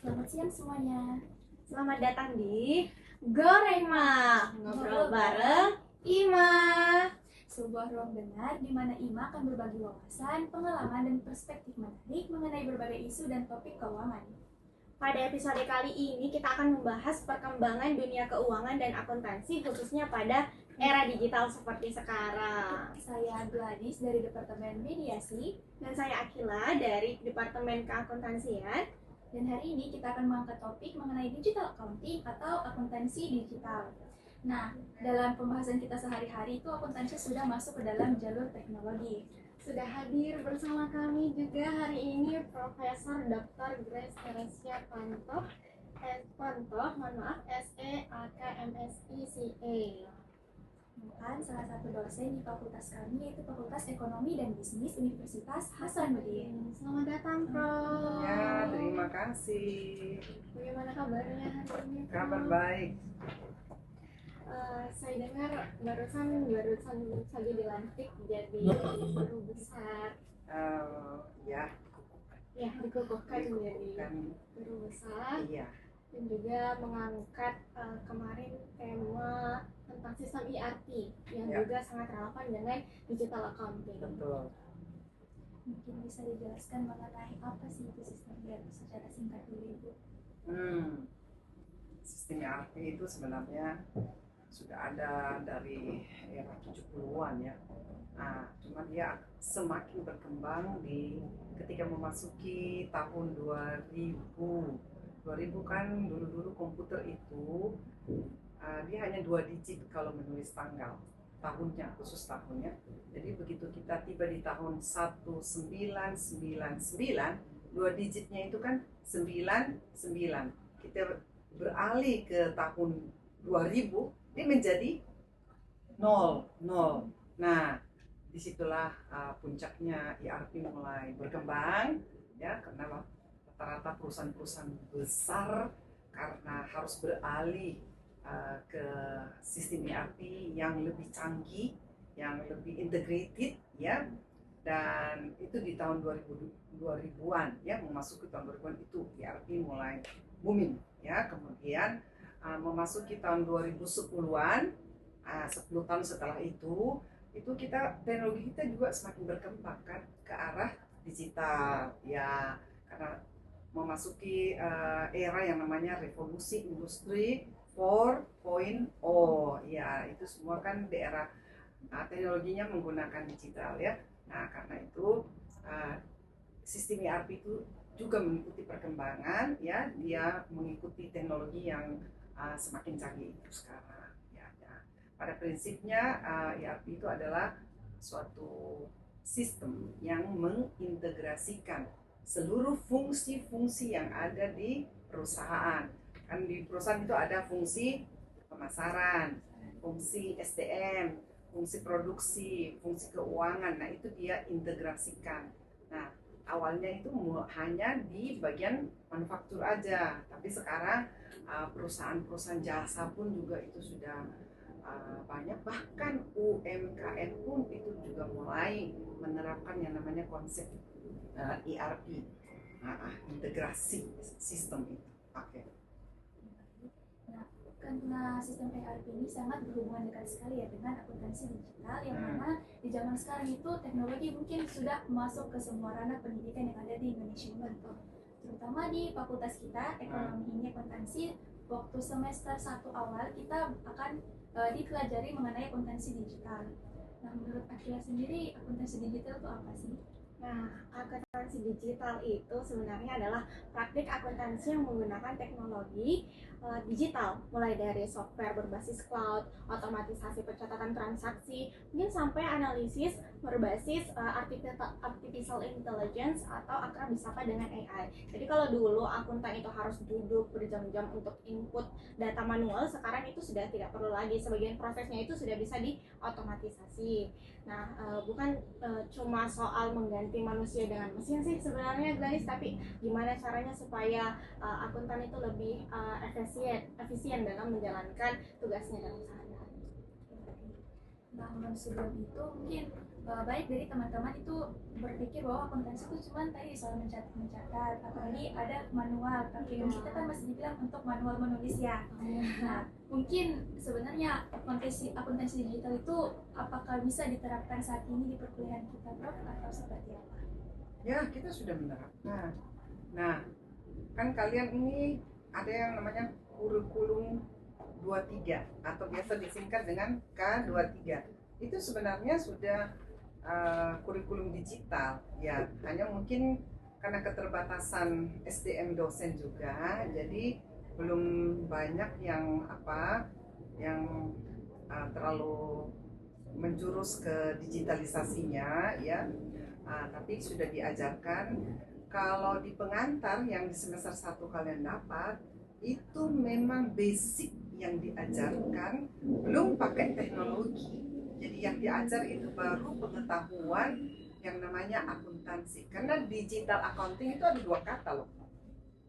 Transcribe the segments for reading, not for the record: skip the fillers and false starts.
Selamat siang semuanya. Selamat datang di Gorema, ngobrol bareng Ima. Sebuah ruang dengar di mana Ima akan berbagi wawasan, pengalaman, dan perspektif menarik mengenai berbagai isu dan topik keuangan. Pada episode kali ini kita akan membahas perkembangan dunia keuangan dan akuntansi khususnya pada era digital seperti sekarang. Saya Gladys dari Departemen Mediasi. Dan saya Akila dari Departemen Keakuntansian. Dan hari ini kita akan mengangkat topik mengenai digital accounting atau akuntansi digital. Nah, dalam pembahasan kita sehari-hari itu akuntansi sudah masuk ke dalam jalur teknologi. Sudah hadir bersama kami juga hari ini Profesor Dr. Grace Teresia Pantoh, SEAKMSICA. Bukan salah satu dosen di fakultas kami yaitu Fakultas Ekonomi dan Bisnis Universitas Hasanuddin. Selamat datang, Prof. Ya, terima kasih. Bagaimana kabarnya hari ini, Prof? Kabar baik. Saya dengar barusan saja dilantik jadi guru besar. Ya, Dikukuhkan menjadi kan, guru besar. iya, Dan juga mengangkat kemarin tema tentang sistem ERP yang Ya. juga sangat relevan dengan digital accounting. betul. Mungkin bisa dijelaskan mengenai apa sih itu sistem ERP secara singkat dulu, Ibu? Sistem ERP itu sebenarnya sudah ada dari era 70-an ya. Nah, cuma dia semakin berkembang ketika memasuki tahun 2000. 2000 kan dulu komputer itu dia hanya 2 digit kalau menulis tanggal tahunnya, khusus tahunnya. Jadi begitu kita tiba di tahun 1999, 2 digitnya itu kan 99. Kita beralih ke tahun 2000, dia menjadi 0. Nah, disitulah puncaknya ERP mulai berkembang ya, karena rata-rata perusahaan-perusahaan besar karena harus beralih ke sistem ERP yang lebih canggih, yang lebih integrated ya. Dan itu di tahun 2000-an ya, memasuki tahun 2000-an itu ERP mulai booming ya. Kemudian memasuki tahun 2010-an, 10 tahun setelah itu teknologi kita juga semakin berkembang kan ke arah digital ya, karena memasuki era yang namanya revolusi industri 4.0 ya, itu semua kan di era teknologinya menggunakan digital ya. Nah, karena itu sistem ERP itu juga mengikuti perkembangan ya, dia mengikuti teknologi yang semakin canggih itu sekarang ya. Pada prinsipnya ERP itu adalah suatu sistem yang mengintegrasikan seluruh fungsi-fungsi yang ada di perusahaan. Kan di perusahaan itu ada fungsi pemasaran, fungsi SDM, fungsi produksi, fungsi keuangan. Nah, itu dia integrasikan. Nah, awalnya itu hanya di bagian manufaktur aja, tapi sekarang perusahaan-perusahaan jasa pun juga itu sudah banyak, bahkan UMKM pun itu juga mulai menerapkan yang namanya konsep ERP, integrasi sistem itu. Oke. Nah, karena sistem ERP ini sangat berhubungan dekat sekali ya dengan akuntansi digital, yang mana di zaman sekarang itu teknologi mungkin sudah masuk ke semua ranah pendidikan yang ada di Indonesia ini, terutama di fakultas kita ekonomi ini akuntansi. Waktu semester 1 awal kita akan dipelajari mengenai akuntansi digital. Nah, menurut Akila sendiri akuntansi digital itu apa sih? Nah, akuntansi digital itu sebenarnya adalah praktik akuntansi yang menggunakan teknologi digital, mulai dari software berbasis cloud, otomatisasi pencatatan transaksi, mungkin sampai analisis berbasis artificial intelligence atau akrab disapa dengan AI. Jadi kalau dulu akuntan itu harus duduk berjam-jam untuk input data manual, sekarang itu sudah tidak perlu lagi. Sebagian prosesnya itu sudah bisa diotomatisasi. Nah, bukan cuma soal mengganti manusia dengan mesin sih sebenarnya guys, tapi gimana caranya supaya akuntan itu lebih efisien dalam menjalankan tugasnya dalam sehari-hari. Nah, sebelum itu mungkin banyak dari teman-teman itu berpikir bahwa akuntansi itu cuma tadi soal mencatat, apalagi ada manual, tapi kita kan masih dibilang untuk manual menulis ya. Nah, mungkin sebenarnya akuntansi digital itu apakah bisa diterapkan saat ini di perkuliahan kita, Prof, atau seperti apa? Ya, kita sudah menerapkan. Nah, kan kalian ini ada yang namanya kurikulum 23 atau biasa disingkat dengan K23. Itu sebenarnya sudah kurikulum digital ya, hanya mungkin karena keterbatasan SDM dosen juga, jadi belum banyak yang terlalu menjurus ke digitalisasinya ya. Tapi sudah diajarkan. Kalau di pengantar yang di semester 1 kalian dapat, itu memang basic yang diajarkan, belum pakai teknologi. Jadi yang diajar itu baru pengetahuan yang namanya akuntansi. Karena digital accounting itu ada 2 kata loh,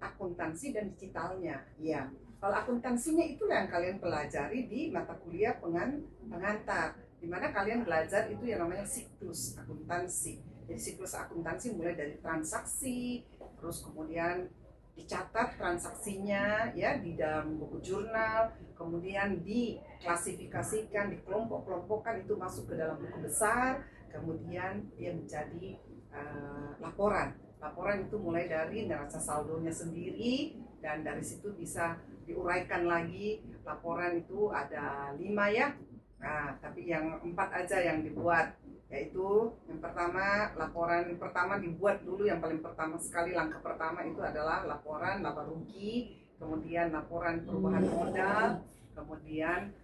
akuntansi dan digitalnya. Ya, kalau akuntansinya itu yang kalian pelajari di mata kuliah pengantar, di mana kalian belajar itu yang namanya siklus akuntansi. Jadi siklus akuntansi mulai dari transaksi, terus kemudian dicatat transaksinya ya di dalam buku jurnal, kemudian diklasifikasikan, dikelompok-kelompokkan, itu masuk ke dalam buku besar, kemudian dia menjadi laporan. Laporan itu mulai dari neraca saldonya sendiri, dan dari situ bisa diuraikan lagi. Laporan itu ada 5 ya, tapi yang 4 aja yang dibuat, yaitu yang pertama, laporan pertama dibuat dulu, yang paling pertama sekali, langkah pertama itu adalah laporan laba rugi, kemudian laporan perubahan modal, kemudian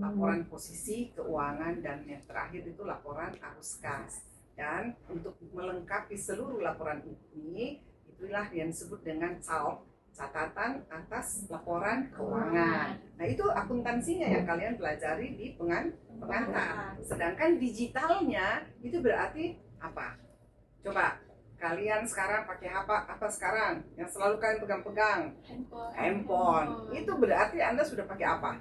laporan posisi keuangan, dan yang terakhir itu laporan arus kas. Dan untuk melengkapi seluruh laporan ini, itulah yang disebut dengan CALK, catatan atas laporan keuangan. Nah, itu akuntansinya yang kalian pelajari di pengantar. Sedangkan digitalnya itu berarti apa? Coba kalian sekarang pakai apa sekarang? Yang selalu kalian pegang-pegang? Handphone. Itu berarti Anda sudah pakai apa?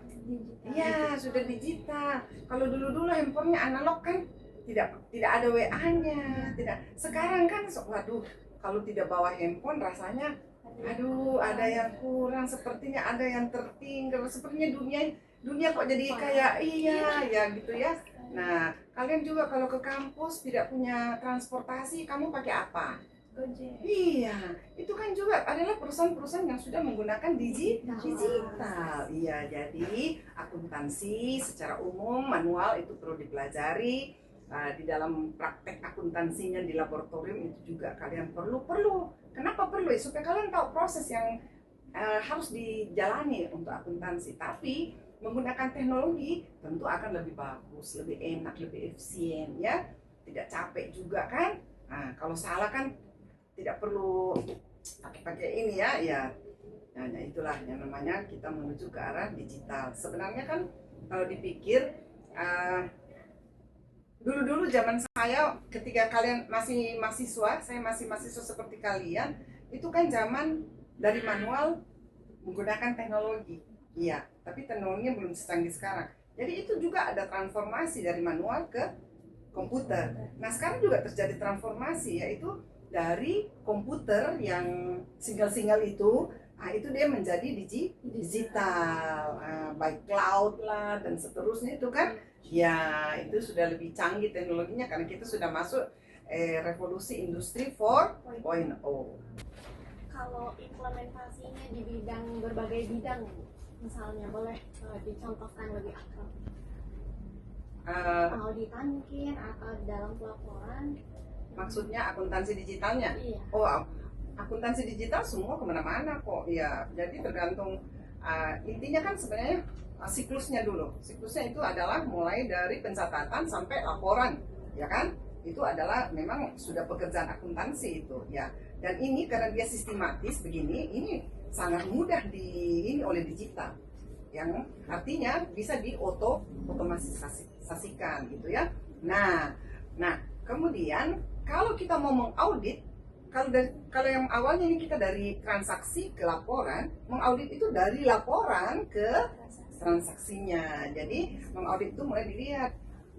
Iya, sudah digital. Kalau dulu-dulu handphonenya analog kan tidak ada WA-nya, tidak. Sekarang kan waduh, kalau tidak bawa handphone rasanya aduh, ada yang kurang, sepertinya ada yang tertinggal, sepertinya dunia kok jadi kayak iya ya gitu ya. Nah, kalian juga kalau ke kampus tidak punya transportasi, kamu pakai apa? Gojek. Iya, itu kan juga adalah perusahaan-perusahaan yang sudah menggunakan digital. Iya, jadi akuntansi secara umum manual itu perlu dipelajari. Di dalam praktek akuntansinya di laboratorium itu juga kalian perlu. Kenapa perlu? Supaya kalian tahu proses yang harus dijalani untuk akuntansi. Tapi menggunakan teknologi tentu akan lebih bagus, lebih enak, lebih efisien ya. Tidak capek juga kan? Nah, kalau salah kan tidak perlu pakai ini ya. Nah, itulah yang namanya kita menuju ke arah digital. Sebenarnya kan kalau dipikir dulu zaman saya ketika kalian masih mahasiswa, saya masih mahasiswa seperti kalian, itu kan zaman dari manual menggunakan teknologi. Iya, tapi teknologinya belum secanggih sekarang. Jadi itu juga ada transformasi dari manual ke komputer. Nah, sekarang juga terjadi transformasi, yaitu dari komputer yang single itu, itu dia menjadi digital, by cloud lah dan seterusnya itu kan. Ya, itu sudah lebih canggih teknologinya karena kita sudah masuk revolusi industri 4.0. Kalau implementasinya di berbagai bidang, misalnya boleh dicontohkan lebih akrab? Auditan mungkin atau dalam pelaporan? Maksudnya akuntansi digitalnya? Iya. Oh, akuntansi digital semua kemana-mana kok. Ya, jadi tergantung. Intinya kan sebenarnya siklusnya dulu. Siklusnya itu adalah mulai dari pencatatan sampai laporan, ya kan? Itu adalah memang sudah pekerjaan akuntansi itu, ya. Dan ini karena dia sistematis begini, ini sangat mudah ini oleh digital, yang artinya bisa otomatisasikan gitu ya. Nah, kemudian kalau kita mau mengaudit, kalau yang awalnya ini kita dari transaksi ke laporan, mengaudit itu dari laporan ke transaksinya. Jadi mengaudit itu mulai dilihat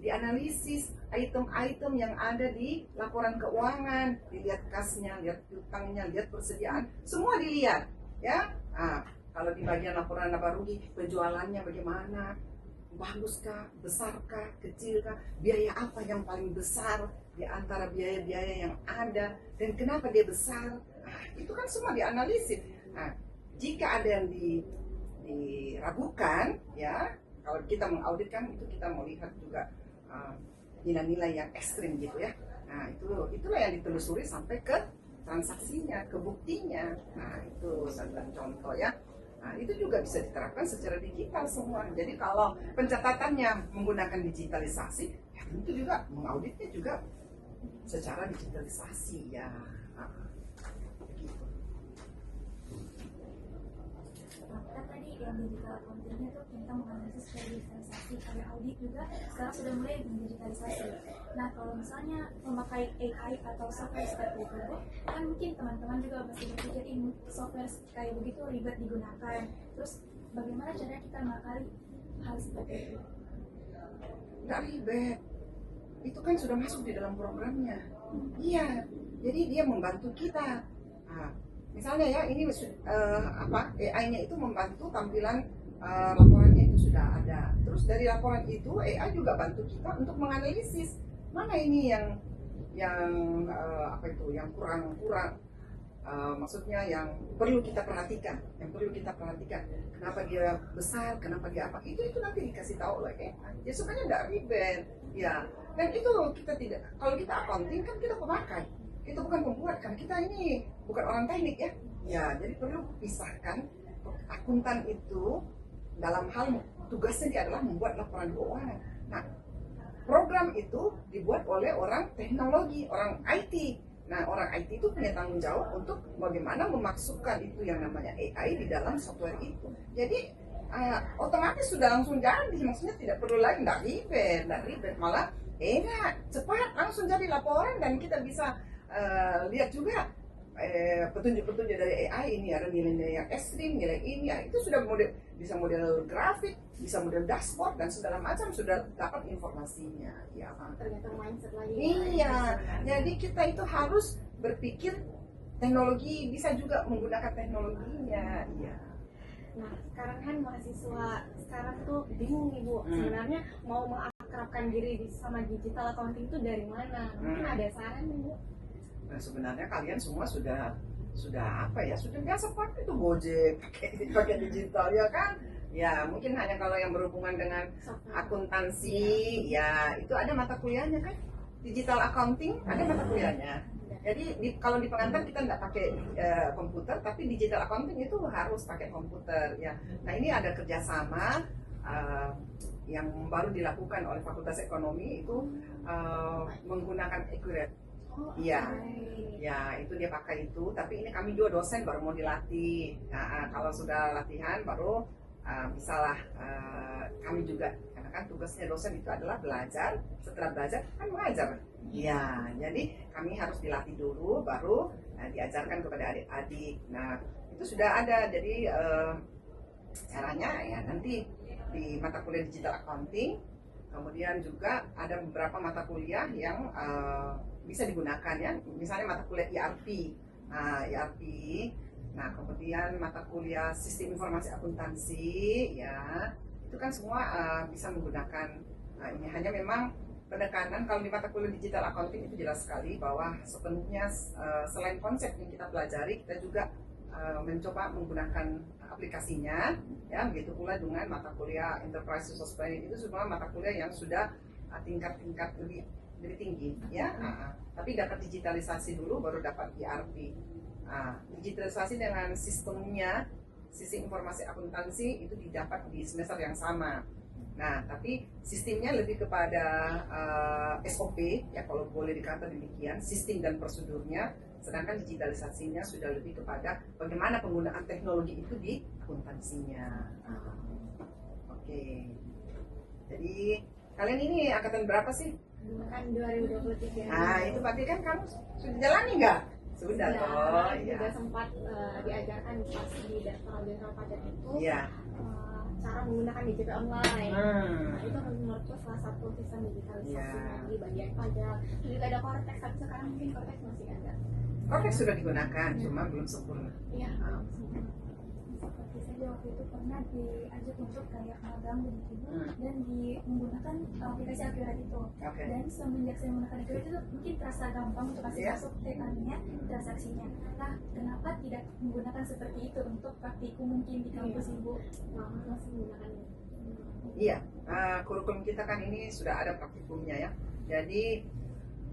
dianalisis item-item yang ada di laporan keuangan, dilihat kasnya, lihat utangnya, lihat persediaan, semua dilihat ya. Kalau di bagian laporan laba rugi, penjualannya bagaimana, baguskah, besarkah, kecilkah, biaya apa yang paling besar di antara biaya-biaya yang ada, dan kenapa dia besar. Itu kan semua dianalisis. Jika ada yang diragukan, ya, kalau kita mengaudit kan itu kita mau lihat juga nilai-nilai yang ekstrim gitu ya. Nah, itulah yang ditelusuri sampai ke transaksinya, ke buktinya. Nah, itu satu contoh ya. Nah, itu juga bisa diterapkan secara digital semua. Jadi kalau pencatatannya menggunakan digitalisasi, ya tentu juga mengauditnya juga secara digitalisasi ya. Begitu. Nah, tadi yang digital accounting-nya tuh kita menganalisis secara digitalisasi, karena audit juga sekarang sudah mulai digitalisasi. Nah, kalau misalnya memakai AI atau software seperti itu, kan mungkin teman-teman juga pasti berpikir ini software kayak begitu ribet digunakan. Terus bagaimana caranya kita mengakali hal seperti itu? Nggak ribet, itu kan sudah masuk di dalam programnya. Iya, jadi dia membantu kita. Misalnya ya, ini AI-nya itu membantu tampilan laporannya itu sudah ada. Terus dari laporan itu AI juga bantu kita untuk menganalisis mana ini yang kurang, maksudnya yang perlu kita perhatikan, kenapa dia besar, kenapa dia apa, itu nanti dikasih tahu oleh AI. Ya sebenarnya tidak ribet, ya. Dan itu kita tidak, kalau kita accounting kan kita pemakai, kita bukan pembuat kan, kita ini bukan orang teknik ya. Ya, jadi perlu pisahkan. Akuntan itu dalam hal tugasnya dia adalah membuat laporan keuangan. Nah, program itu dibuat oleh orang teknologi, orang IT. Nah, orang IT itu punya tanggung jawab untuk bagaimana memasukkan itu yang namanya AI di dalam software itu. Jadi otomatis sudah langsung jadi, maksudnya tidak perlu lagi, tidak ribet, malah enak, cepat, langsung jadi laporan dan kita bisa lihat juga petunjuk-petunjuk dari AI. Ini ada nilai-nilai yang ekstrim, nilai ini, ya, itu sudah bisa model grafik, bisa model dashboard dan segala macam, sudah dapat informasinya. Ya, Tergantung mindset lagi. iya, jadi kita itu harus berpikir teknologi, bisa juga menggunakan teknologinya. Iya. Nah, sekarang kan mahasiswa sekarang tuh bingung nih Bu, sebenarnya mau mengakrabkan diri sama digital accounting itu dari mana? Mungkin ada saran nih Bu? Nah, sebenarnya kalian semua sudah apa ya, sudah biasa pakai itu Gojek, pakai digital ya kan. Ya mungkin hanya kalau yang berhubungan dengan akuntansi, ya itu ada mata kuliahnya kan, digital accounting ada mata kuliahnya. Jadi kalau di pengantar kita nggak pakai komputer, tapi digital accounting itu harus pakai komputer ya. Nah, ini ada kerjasama yang baru dilakukan oleh Fakultas Ekonomi itu menggunakan Accurate. Iya, ya itu dia pakai itu. Tapi ini kami juga dosen baru mau dilatih. Nah, kalau sudah latihan baru bisalah kami juga, karena kan tugasnya dosen itu adalah belajar. Setelah belajar kan mengajar. Iya, jadi kami harus dilatih dulu, baru diajarkan kepada adik-adik. Nah, itu sudah ada. Jadi caranya ya nanti di mata kuliah digital accounting, kemudian juga ada beberapa mata kuliah yang bisa digunakan ya, misalnya mata kuliah ERP, nah kemudian mata kuliah sistem informasi akuntansi, ya itu kan semua bisa menggunakan ini. Hanya memang penekanan kalau di mata kuliah digital accounting itu jelas sekali bahwa sepenuhnya selain konsep yang kita pelajari, kita juga mencoba menggunakan aplikasinya, ya begitu pula dengan mata kuliah enterprise resource planning, itu semua mata kuliah yang sudah tingkat lebih tinggi ya. Tapi dapat digitalisasi dulu baru dapat ERP. Digitalisasi dengan sistemnya, sistem informasi akuntansi itu didapat di semester yang sama. Nah, tapi sistemnya lebih kepada SOP ya, kalau boleh dikata demikian, sistem dan prosedurnya, sedangkan digitalisasinya sudah lebih kepada bagaimana penggunaan teknologi itu di akuntansinya. Oke. Jadi kalian ini angkatan berapa sih? Kan 2023. Nah, itu berarti kan kamu sudah jalani nggak? Sudah ya. Juga sempat diajarkan pas di Direktorat Jenderal Pajak itu. Iya. cara menggunakan digital online. Nah, itu menurutku salah satu sistem digitalisasi Ya. di bagian pajak. Terus juga ada Cortex, tapi sekarang mungkin Cortex masih ada. Cortex sudah digunakan, cuma belum sempurna. Iya. Seperti saja waktu itu pernah diajak untuk kayak magang begitu Hmm. dan menggunakan aplikasi Akhirat itu. Oke. Dan semenjak saya menggunakan Akhirat itu mungkin terasa gampang untuk kasih Iya. masuk TK-nya, transaksinya. Nah, kenapa tidak menggunakan seperti itu untuk praktikum mungkin di kampus Ibu? Nah, masih menggunakannya. Iya, kurikulum kita kan ini sudah ada praktikumnya ya. Jadi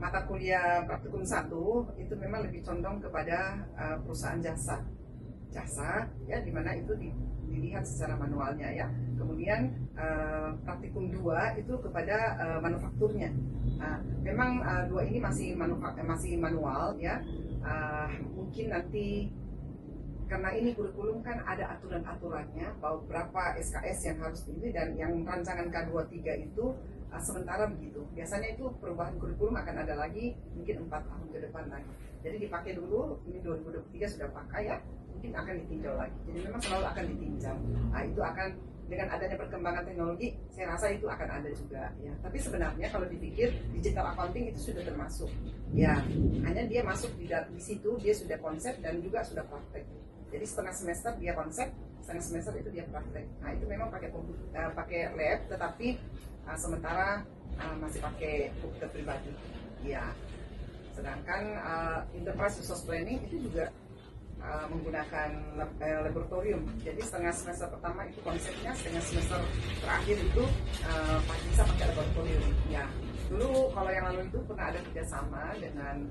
mata kuliah praktikum 1 itu memang lebih condong kepada perusahaan jasa ya, dimana itu dilihat secara manualnya ya. Kemudian praktikum 2 itu kepada manufakturnya. Memang 2 ini masih manual ya. Mungkin nanti karena ini kurikulum kan ada aturan-aturannya bahwa berapa SKS yang harus ini, dan yang rancangan K23 itu sementara begitu. Biasanya itu perubahan kurikulum akan ada lagi mungkin 4 tahun ke depan lagi. Jadi dipakai dulu, ini 2023 sudah pakai ya, mungkin akan ditinjau lagi. Jadi memang selalu akan ditinjau. Nah, itu akan dengan adanya perkembangan teknologi, saya rasa itu akan ada juga ya. Tapi sebenarnya kalau dipikir digital accounting itu sudah termasuk. Ya, hanya dia masuk di situ, dia sudah konsep dan juga sudah praktek. Jadi setengah semester dia konsep, setengah semester itu dia praktek. Nah, itu memang pakai lab, tetapi sementara masih pakai komputer pribadi. Ya. Sedangkan enterprise resource planning itu juga menggunakan laboratorium. Jadi setengah semester pertama itu konsepnya, setengah semester terakhir itu bisa pakai laboratorium. Ya. Dulu kalau yang lalu itu pernah ada kerjasama dengan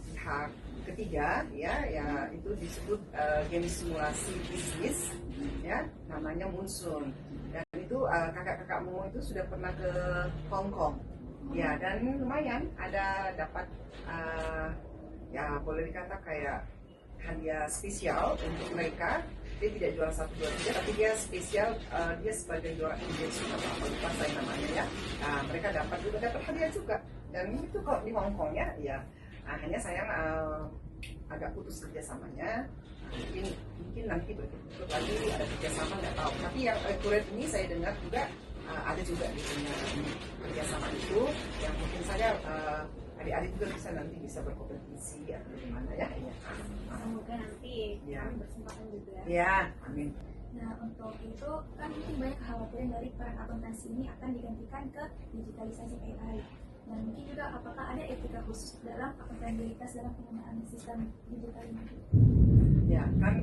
pihak ketiga ya itu disebut game simulasi bisnis ya, namanya Munsun, dan itu kakak-kakakmu itu sudah pernah ke Hong Kong ya, dan lumayan ada dapat ya boleh dikata kayak hadiah spesial untuk mereka. Dia tidak juara 1, 2, 3, tapi dia spesial, dia sebagai juara engagement atau apa lupa saya namanya ya. Nah, mereka dapat hadiah juga, dan itu kok di Hong Kong ya. Hanya sayang agak putus kerjasamanya. Mungkin nanti berikut lagi ada kerjasama, nggak tahu. Tapi yang akurat ini saya dengar juga ada juga di punya kerjasama itu, yang mungkin saja adik-adik juga bisa berkompetisi atau gimana ya. Semoga nanti kami berkesempatan juga. Ya, amin. Nah, untuk itu kan mungkin banyak kekhawatiran dari peran akuntansi ini akan digantikan ke digitalisasi AI. Dan mungkin juga apakah ada etika khusus dalam akuntabilitas dalam penggunaan sistem digital ini? Ya, kan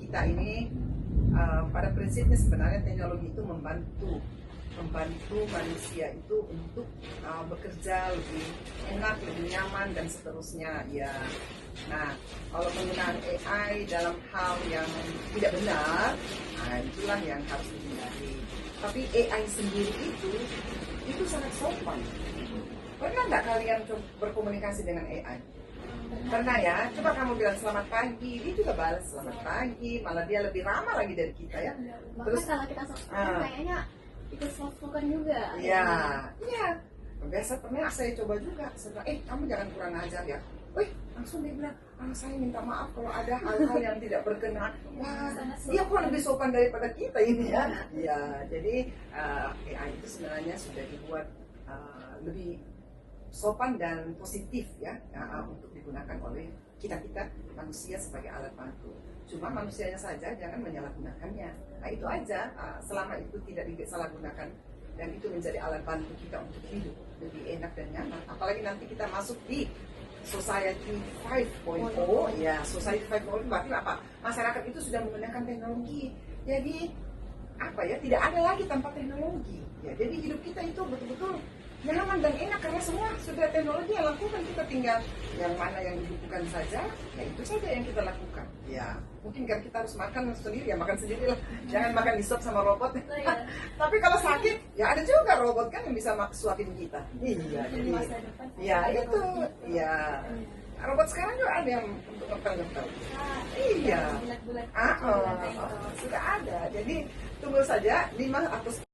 kita ini pada prinsipnya sebenarnya teknologi itu membantu manusia itu untuk bekerja lebih enak, lebih nyaman dan seterusnya ya. Nah, kalau penggunaan AI dalam hal yang tidak benar, itulah yang harus dihindari. Tapi AI sendiri itu sangat sopan. Pernah nggak kalian berkomunikasi dengan AI? Pernah ya? Coba kamu bilang selamat pagi, dia juga balas selamat pagi, malah dia lebih ramah lagi dari kita ya. Terus kalau kita kayaknya ikut soft spoken juga. Iya. Biasa pernah saya coba juga. Setelah, kamu jangan kurang ajar ya. Langsung dia bilang, saya minta maaf kalau ada hal-hal yang tidak berkenan. Wah, dia kok lebih sopan daripada kita ini ya. Iya, jadi AI itu sebenarnya sudah dibuat lebih sopan dan positif ya, untuk digunakan oleh kita manusia sebagai alat bantu. Cuma manusianya saja jangan menyalahgunakannya. Nah itu aja, selama itu tidak disalahgunakan dan itu menjadi alat bantu kita untuk hidup lebih enak dan nyaman. Apalagi nanti kita masuk di Society 5.0 ya, Society 5.0 berarti apa? Masyarakat itu sudah menggunakan teknologi. Jadi apa ya? Tidak ada lagi tanpa teknologi. Ya, jadi hidup kita itu betul-betul nyaman dan enak karena semua sudah teknologi yang lakukan. Kita tinggal yang mana yang dibutuhkan saja, ya itu saja yang kita lakukan. Ya, mungkin kan kita harus makan sendiri ya, makan sendiri lah. Jangan makan di sop sama robot. Tapi kalau sakit, ya ada juga robot kan yang bisa suapin kita. Iya, jadi ya itu, ya robot sekarang juga ada yang untuk ngepel-ngepel. Iya, sudah ada. Jadi tunggu saja 5 atau